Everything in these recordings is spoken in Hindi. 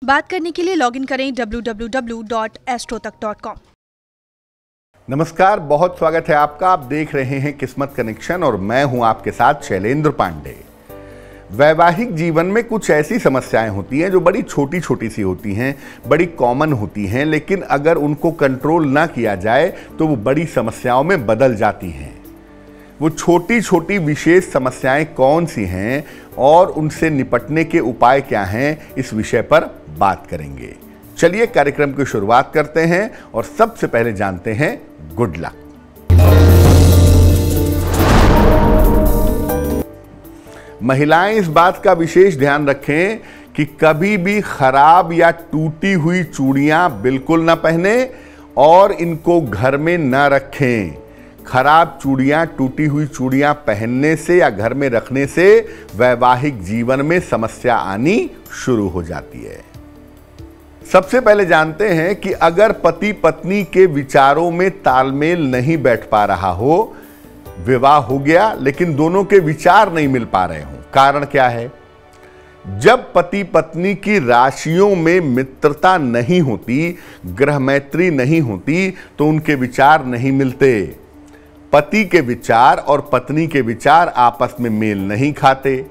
बात करने के लिए लॉगिन करें www.astrotak.com। नमस्कार, बहुत स्वागत है आपका। आप देख रहे हैं किस्मत कनेक्शन और मैं हूं आपके साथ शैलेंद्र पांडे। वैवाहिक जीवन में कुछ ऐसी समस्याएं होती हैं जो बड़ी छोटी छोटी सी होती हैं, बड़ी कॉमन होती हैं, लेकिन अगर उनको कंट्रोल ना किया जाए तो वो बड़ी समस्याओं में बदल जाती हैं। वो छोटी छोटी विशेष समस्याएं कौन सी हैं और उनसे निपटने के उपाय क्या हैं, इस विषय पर बात करेंगे। चलिए कार्यक्रम की शुरुआत करते हैं और सबसे पहले जानते हैं गुड लक। महिलाएं इस बात का विशेष ध्यान रखें कि कभी भी खराब या टूटी हुई चूड़ियां बिल्कुल ना पहने और इनको घर में ना रखें। खराब चूड़ियां, टूटी हुई चूड़ियां पहनने से या घर में रखने से वैवाहिक जीवन में समस्या आनी शुरू हो जाती है। सबसे पहले जानते हैं कि अगर पति पत्नी के विचारों में तालमेल नहीं बैठ पा रहा हो, विवाह हो गया लेकिन दोनों के विचार नहीं मिल पा रहे हों, कारण क्या है? जब पति पत्नी की राशियों में मित्रता नहीं होती, ग्रह मैत्री नहीं होती, तो उनके विचार नहीं मिलते। पति के विचार और पत्नी के विचार आपस में मेल नहीं खाते।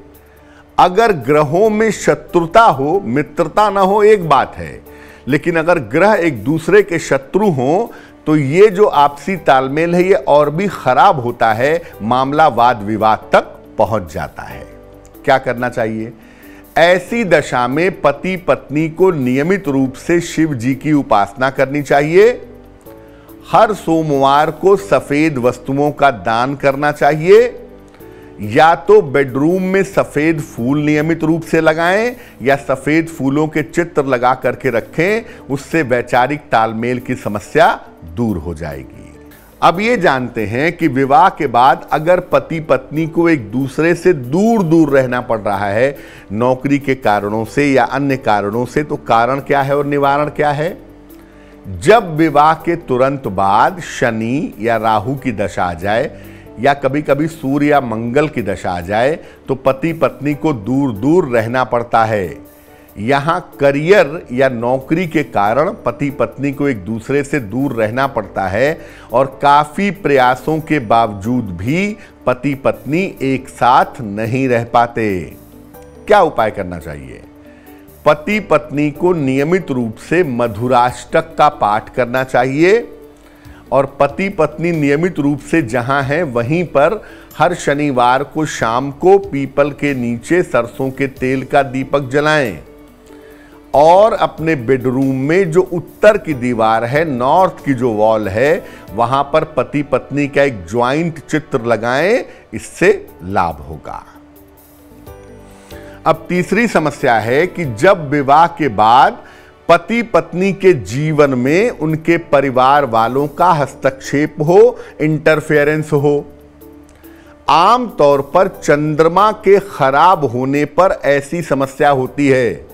अगर ग्रहों में शत्रुता हो, मित्रता ना हो एक बात है, लेकिन अगर ग्रह एक दूसरे के शत्रु हो तो ये जो आपसी तालमेल है ये और भी खराब होता है, मामला वाद विवाद तक पहुंच जाता है। क्या करना चाहिए? ऐसी दशा में पति पत्नी को नियमित रूप से शिव जी की उपासना करनी चाहिए। हर सोमवार को सफेद वस्तुओं का दान करना चाहिए। या तो बेडरूम में सफेद फूल नियमित रूप से लगाएं या सफेद फूलों के चित्र लगा करके रखें, उससे वैचारिक तालमेल की समस्या दूर हो जाएगी। अब ये जानते हैं कि विवाह के बाद अगर पति पत्नी को एक दूसरे से दूर दूर रहना पड़ रहा है, नौकरी के कारणों से या अन्य कारणों से, तो कारण क्या है और निवारण क्या है? जब विवाह के तुरंत बाद शनि या राहु की दशा आ जाए या कभी कभी सूर्य या मंगल की दशा आ जाए तो पति पत्नी को दूर दूर रहना पड़ता है। यहाँ करियर या नौकरी के कारण पति पत्नी को एक दूसरे से दूर रहना पड़ता है और काफी प्रयासों के बावजूद भी पति पत्नी एक साथ नहीं रह पाते। क्या उपाय करना चाहिए? पति पत्नी को नियमित रूप से मधुराष्टक का पाठ करना चाहिए और पति पत्नी नियमित रूप से जहां हैं वहीं पर हर शनिवार को शाम को पीपल के नीचे सरसों के तेल का दीपक जलाएं और अपने बेडरूम में जो उत्तर की दीवार है, नॉर्थ की जो वॉल है, वहां पर पति पत्नी का एक ज्वाइंट चित्र लगाएं। इससे लाभ होगा। अब तीसरी समस्या है कि जब विवाह के बाद पति पत्नी के जीवन में उनके परिवार वालों का हस्तक्षेप हो, इंटरफेरेंस हो। आम तौर पर चंद्रमा के खराब होने पर ऐसी समस्या होती है।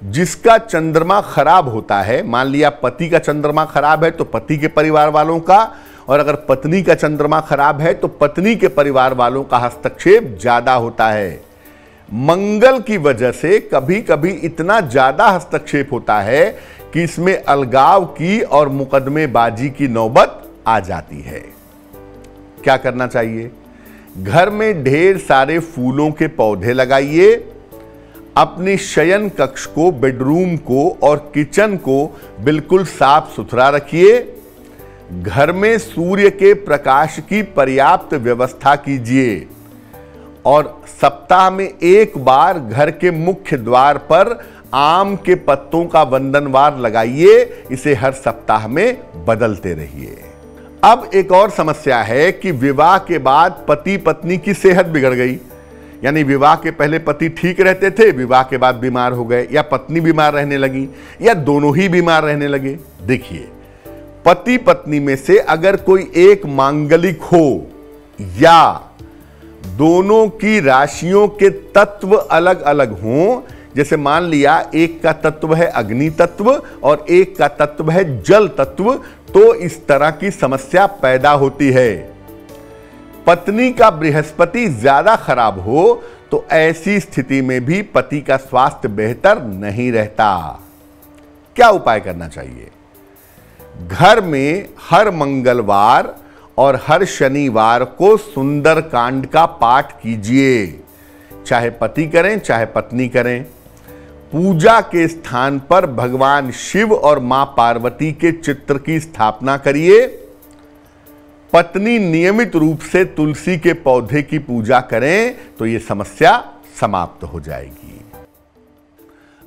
जिसका चंद्रमा खराब होता है, मान लिया पति का चंद्रमा खराब है तो पति के परिवार वालों का, और अगर पत्नी का चंद्रमा खराब है तो पत्नी के परिवार वालों का हस्तक्षेप ज्यादा होता है। मंगल की वजह से कभी कभी इतना ज्यादा हस्तक्षेप होता है कि इसमें अलगाव की और मुकदमेबाजी की नौबत आ जाती है। क्या करना चाहिए? घर में ढेर सारे फूलों के पौधे लगाइए। अपनी शयन कक्ष को, बेडरूम को और किचन को बिल्कुल साफ सुथरा रखिए। घर में सूर्य के प्रकाश की पर्याप्त व्यवस्था कीजिए और सप्ताह में एक बार घर के मुख्य द्वार पर आम के पत्तों का वंदनवार लगाइए। इसे हर सप्ताह में बदलते रहिए। अब एक और समस्या है कि विवाह के बाद पति पत्नी की सेहत बिगड़ गई। यानी विवाह के पहले पति ठीक रहते थे, विवाह के बाद बीमार हो गए, या पत्नी बीमार रहने लगी, या दोनों ही बीमार रहने लगे। देखिए, पति पत्नी में से अगर कोई एक मांगलिक हो या दोनों की राशियों के तत्व अलग अलग हों, जैसे मान लिया एक का तत्व है अग्नि तत्व और एक का तत्व है जल तत्व, तो इस तरह की समस्या पैदा होती है। पत्नी का बृहस्पति ज्यादा खराब हो तो ऐसी स्थिति में भी पति का स्वास्थ्य बेहतर नहीं रहता। क्या उपाय करना चाहिए? घर में हर मंगलवार और हर शनिवार को सुंदरकांड का पाठ कीजिए। चाहे पति करें चाहे पत्नी करें। पूजा के स्थान पर भगवान शिव और मां पार्वती के चित्र की स्थापना करिए। पत्नी नियमित रूप से तुलसी के पौधे की पूजा करें तो यह समस्या समाप्त हो जाएगी।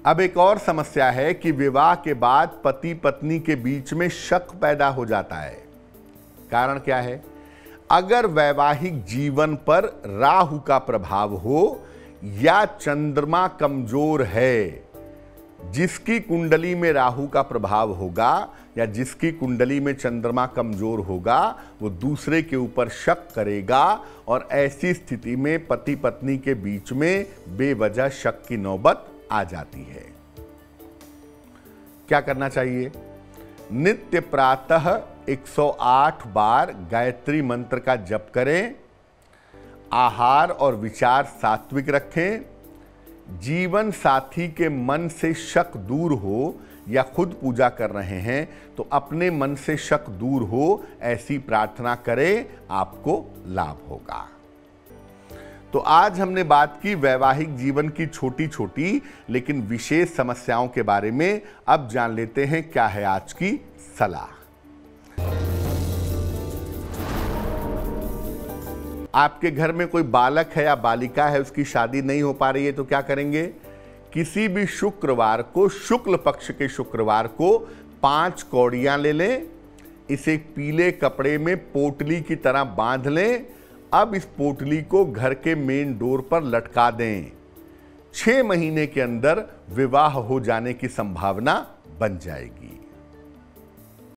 अब एक और समस्या है कि विवाह के बाद पति पत्नी के बीच में शक पैदा हो जाता है। कारण क्या है? अगर वैवाहिक जीवन पर राहु का प्रभाव हो या चंद्रमा कमजोर है, जिसकी कुंडली में राहु का प्रभाव होगा या जिसकी कुंडली में चंद्रमा कमजोर होगा, वो दूसरे के ऊपर शक करेगा और ऐसी स्थिति में पति पत्नी के बीच में बेवजह शक की नौबत आ जाती है। क्या करना चाहिए? नित्य प्रातः 108 बार गायत्री मंत्र का जप करें। आहार और विचार सात्विक रखें। जीवन साथी के मन से शक दूर हो या खुद पूजा कर रहे हैं तो अपने मन से शक दूर हो, ऐसी प्रार्थना करें, आपको लाभ होगा। तो आज हमने बात की वैवाहिक जीवन की छोटी छोटी लेकिन विशेष समस्याओं के बारे में। अब जान लेते हैं क्या है आज की सलाह। आपके घर में कोई बालक है या बालिका है, उसकी शादी नहीं हो पा रही है तो क्या करेंगे? किसी भी शुक्रवार को, शुक्ल पक्ष के शुक्रवार को 5 कौड़ियां ले लें, इसे पीले कपड़े में पोटली की तरह बांध लें। अब इस पोटली को घर के मेन डोर पर लटका दें। 6 महीने के अंदर विवाह हो जाने की संभावना बन जाएगी।